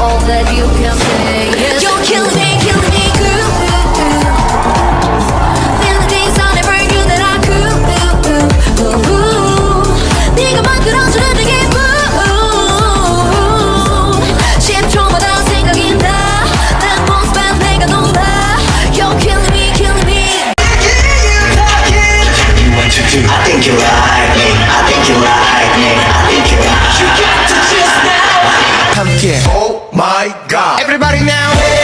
all that you can say is you're killing me, good. Feeling things I never knew that I could. 네가 만들어주는 내게 mood 10초마다 생각이 나. 난 모습에 내가 놀라. You're killing me. I think you like me. I think you like me. I think you like me. You got to just now. 함께. Oh my God. Everybody now.